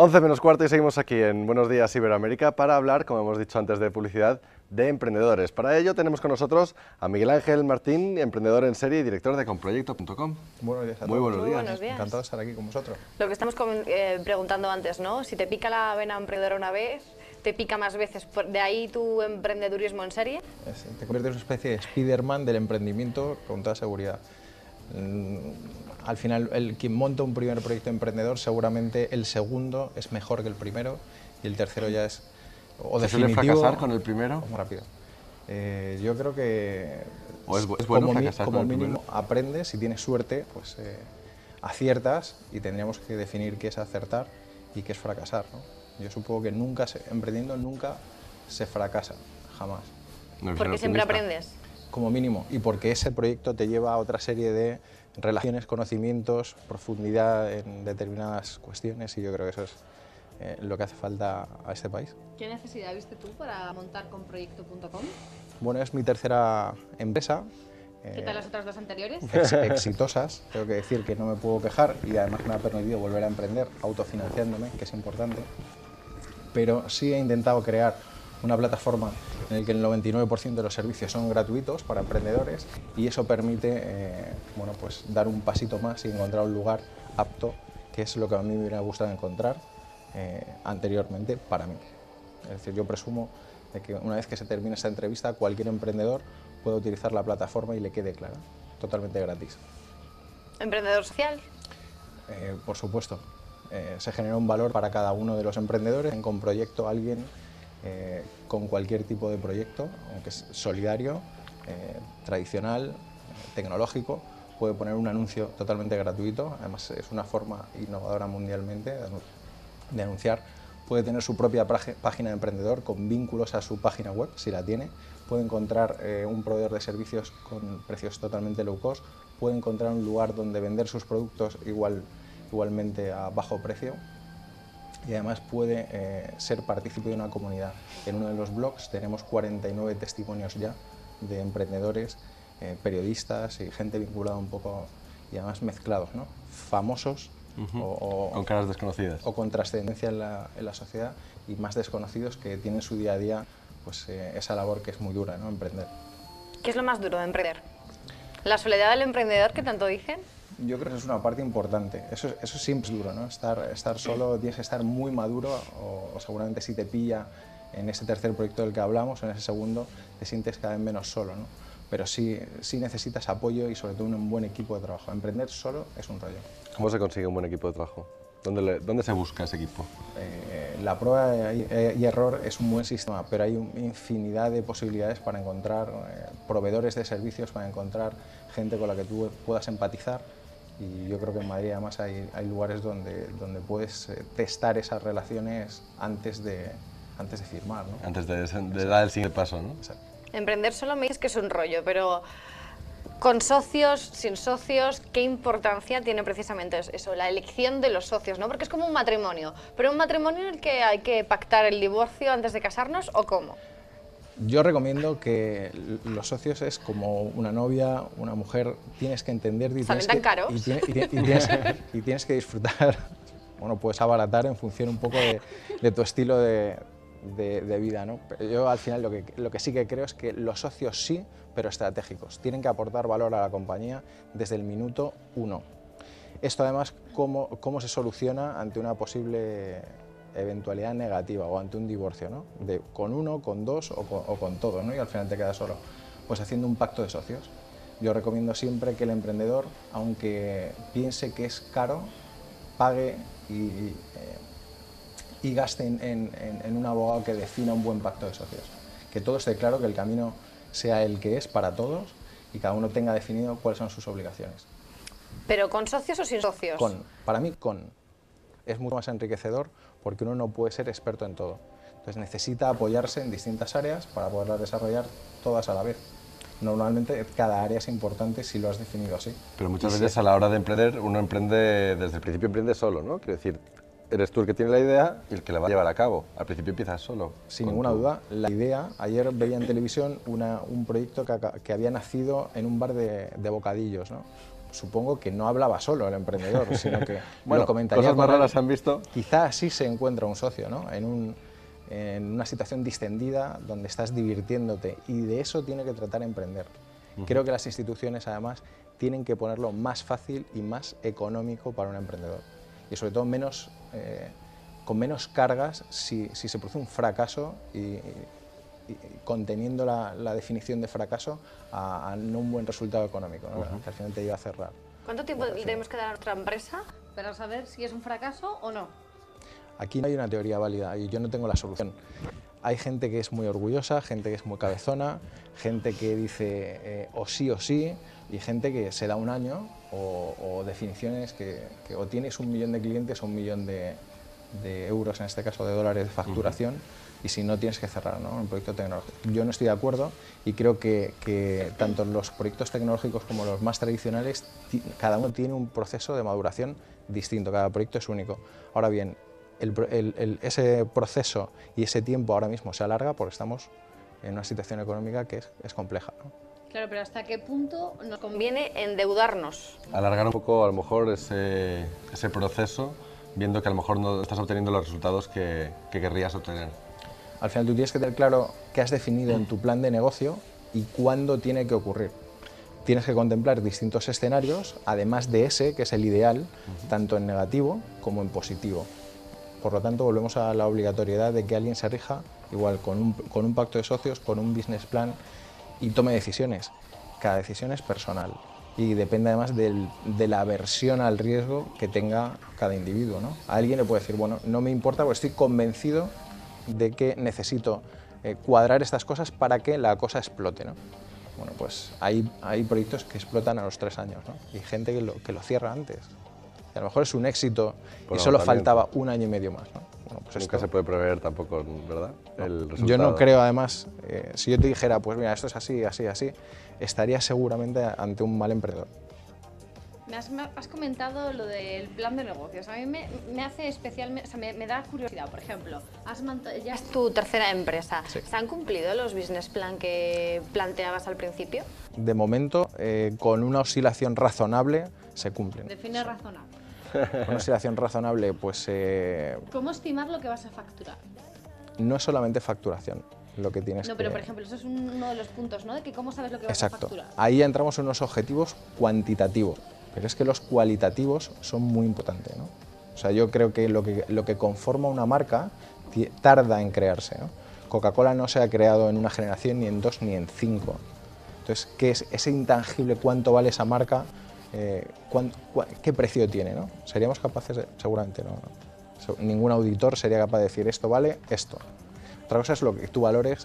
11 menos cuarto y seguimos aquí en Buenos Días Iberoamérica para hablar, como hemos dicho antes de publicidad, de emprendedores. Para ello tenemos con nosotros a Miguel Ángel Martín, emprendedor en serie y director de Conproyecto.com. Buenos días a todos. Muy buenos días. Buenos días. Encantado de estar aquí con vosotros. Lo que estamos preguntando antes, ¿no? Si te pica la vena emprendedora una vez, ¿te pica más veces? ¿De ahí tu emprendedurismo en serie? Te conviertes en una especie de Spiderman del emprendimiento con toda seguridad. Al final, quien monta un primer proyecto emprendedor, seguramente el segundo es mejor que el primero y el tercero ya es o ¿Se suele definitivo fracasar con el primero? o muy rápido. Yo creo que ¿O es bueno fracasar como con el mínimo primero? aprendes, si tienes suerte, pues aciertas y tendríamos que definir qué es acertar y qué es fracasar, ¿no? Yo supongo que emprendiendo nunca se fracasa, jamás. No eres Porque siempre optimista. aprendes. Como mínimo, y porque ese proyecto te lleva a otra serie de relaciones, conocimientos, profundidad en determinadas cuestiones, y yo creo que eso es lo que hace falta a este país. ¿Qué necesidad viste tú para montar Conproyecto.com? Bueno, es mi tercera empresa. ¿Qué tal las otras dos anteriores? Exitosas, tengo que decir que no me puedo quejar y además me ha permitido volver a emprender autofinanciándome, que es importante, pero sí he intentado crear una plataforma en la que el 99% de los servicios son gratuitos para emprendedores y eso permite bueno, pues dar un pasito más y encontrar un lugar apto, que es lo que a mí me hubiera gustado encontrar anteriormente para mí. Es decir, yo presumo de que una vez que se termine esta entrevista, cualquier emprendedor pueda utilizar la plataforma y le quede clara, totalmente gratis. ¿Emprendedor social? Por supuesto, se genera un valor para cada uno de los emprendedores. Con Proyecto alguien con cualquier tipo de proyecto, aunque es solidario, tradicional, tecnológico, puede poner un anuncio totalmente gratuito. Además es una forma innovadora mundialmente de anunciar. Puede tener su propia página de emprendedor con vínculos a su página web, si la tiene. Puede encontrar un proveedor de servicios con precios totalmente low cost. Puede encontrar un lugar donde vender sus productos igualmente a bajo precio. Y además puede ser partícipe de una comunidad. En uno de los blogs tenemos 49 testimonios ya de emprendedores, periodistas y gente vinculada un poco, y además mezclados, ¿no? Famosos Con caras desconocidas. o con trascendencia en la sociedad, y más desconocidos que tienen su día a día pues, esa labor que es muy dura, ¿no? Emprender. ¿Qué es lo más duro de emprender? ¿La soledad del emprendedor que tanto dicen? Yo creo que eso es una parte importante. Eso siempre es duro, ¿no? Estar solo, tienes que estar muy maduro o seguramente si te pilla en ese tercer proyecto del que hablamos o en ese segundo, te sientes cada vez menos solo, ¿no? Pero sí necesitas apoyo y sobre todo un buen equipo de trabajo. Emprender solo es un rollo. ¿Cómo se consigue un buen equipo de trabajo? ¿Dónde se busca ese equipo? La prueba y error es un buen sistema, pero hay una infinidad de posibilidades para encontrar proveedores de servicios, para encontrar gente con la que tú puedas empatizar. Y yo creo que en Madrid además hay lugares donde puedes testar esas relaciones antes de firmar, ¿no? Antes de dar el siguiente paso, ¿no? Exacto. Emprender solo me dices que es un rollo, pero con socios, sin socios, ¿qué importancia tiene precisamente eso, la elección de los socios, ¿no? Porque es como un matrimonio, pero un matrimonio en el que hay que pactar el divorcio antes de casarnos, ¿o cómo? Yo recomiendo que los socios es como una novia, una mujer, tienes que entender y ¿Salen tienes tan que, caros? y tienes que disfrutar. Bueno, puedes abaratar en función un poco de tu estilo de vida, ¿no? Pero yo al final lo que sí que creo es que los socios sí, pero estratégicos. Tienen que aportar valor a la compañía desde el minuto 1. Esto además, ¿cómo se soluciona ante una posible eventualidad negativa o ante un divorcio, ¿no? Con uno, con dos o con todo, ¿no? Y al final te quedas solo. Pues haciendo un pacto de socios. Yo recomiendo siempre que el emprendedor, aunque piense que es caro, pague y gaste en un abogado que defina un buen pacto de socios. Que todo esté claro, que el camino sea el que es para todos y cada uno tenga definido cuáles son sus obligaciones. ¿Pero con socios o sin socios? Para mí, es mucho más enriquecedor porque uno no puede ser experto en todo. Entonces necesita apoyarse en distintas áreas para poderlas desarrollar todas a la vez. Normalmente cada área es importante si lo has definido así. Pero muchas veces a la hora de emprender, uno emprende, desde el principio emprende solo, ¿no? Quiero decir, eres tú el que tiene la idea y el que la va a llevar a cabo. Al principio empiezas solo. Sin ninguna duda, la idea, ayer veía en televisión un proyecto que había nacido en un bar de bocadillos, ¿no? supongo que no hablaba solo el emprendedor, sino que Bueno, lo comentaría cosas más con él. raras se han visto. Quizá así se encuentra un socio, ¿no? En una situación distendida donde estás divirtiéndote, y de eso tiene que tratar emprender. Creo que las instituciones, además, tienen que ponerlo más fácil y más económico para un emprendedor. Y sobre todo con menos cargas si se produce un fracaso, y conteniendo la definición de fracaso a no un buen resultado económico, ¿no? Que al final te lleva a cerrar. ¿Cuánto tiempo le tenemos que dar a nuestra empresa? Para saber si es un fracaso o no. Aquí no hay una teoría válida y yo no tengo la solución. Hay gente que es muy orgullosa, gente que es muy cabezona, gente que dice o sí, y gente que se da un año o definiciones que o tienes 1 millón de clientes o 1 millón de euros, en este caso de dólares de facturación, y si no tienes que cerrar, ¿no? Un proyecto tecnológico. Yo no estoy de acuerdo y creo que tanto los proyectos tecnológicos como los más tradicionales, cada uno tiene un proceso de maduración distinto, cada proyecto es único. Ahora bien, ese proceso y ese tiempo ahora mismo se alarga porque estamos en una situación económica que es compleja, ¿no? Claro, pero ¿hasta qué punto nos Conviene endeudarnos. Alargar un poco a lo mejor ese proceso, viendo que a lo mejor no estás obteniendo los resultados que querrías obtener. Al final tú tienes que tener claro qué has definido en tu plan de negocio y cuándo tiene que ocurrir. Tienes que contemplar distintos escenarios, además de ese, que es el ideal, tanto en negativo como en positivo. Por lo tanto, volvemos a la obligatoriedad de que alguien se rija igual con un pacto de socios, con un business plan, y tome decisiones. Cada decisión es personal y depende además de la aversión al riesgo que tenga cada individuo, ¿no? A alguien le puede decir, bueno, no me importa porque estoy convencido de que necesito cuadrar estas cosas para que la cosa explote, ¿no? Bueno, pues hay proyectos que explotan a los 3 años, ¿no? Y gente que lo cierra antes. Y a lo mejor es un éxito Por y solo agotamiento. faltaba 1 año y medio más, ¿no? Bueno, pues Nunca se puede prever tampoco, ¿verdad? El resultado. yo no creo, además, si yo te dijera, pues mira, esto es así, así, así, estaría seguramente ante un mal emprendedor. has comentado lo del plan de negocios? A mí me hace especialmente, o sea, me da curiosidad. Por ejemplo, ya Es tu tercera empresa. Sí. ¿Se han cumplido los business plan que planteabas al principio? De momento, con una oscilación razonable, se cumplen. define razonable. Una oscilación razonable, pues ¿Cómo estimar lo que vas a facturar? no es solamente facturación lo que tienes No, pero que... por ejemplo, eso es uno de los puntos, ¿no? De que cómo sabes lo que vas a Exacto. facturar. Ahí ya entramos en unos objetivos cuantitativos, pero es que los cualitativos son muy importantes, ¿no? O sea, yo creo que lo que conforma una marca tarda en crearse, ¿no? Coca-Cola no se ha creado en una generación, ni en 2, ni en 5. Entonces, ¿qué es ese intangible? ¿Cuánto vale esa marca? ¿Qué precio tiene, ¿no? ¿Seríamos capaces de...? Seguramente no. Ningún auditor sería capaz de decir esto vale esto. Otra cosa es lo que tú valores